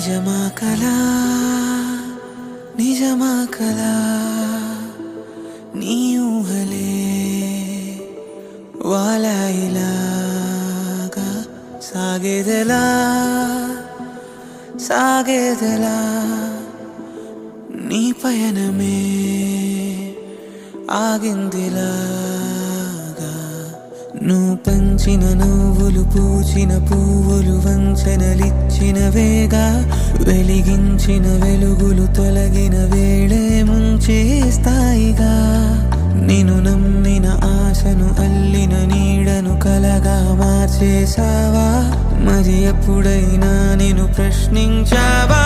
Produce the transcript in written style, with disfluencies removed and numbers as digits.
నిజమా కలా నిజమా కలా నీ ఊహలే వాలాయిలాగా సాగేదెలా సాగేదెలా నీ పయనమే ఆగిందిలాగా నువ్వు పంచిన నవ్వులు పూచిన పువ్వులు వంచనలిచ్చిన వేగా వెలిగించిన వెలుగులు తొలగిన వేళే ముంచేస్తాయిగా నిన్ను నమ్మిన ఆశను అల్లిన నీడను కలగా మార్చేసావా మరి ఎప్పుడైనా నేను ప్రశ్నించావా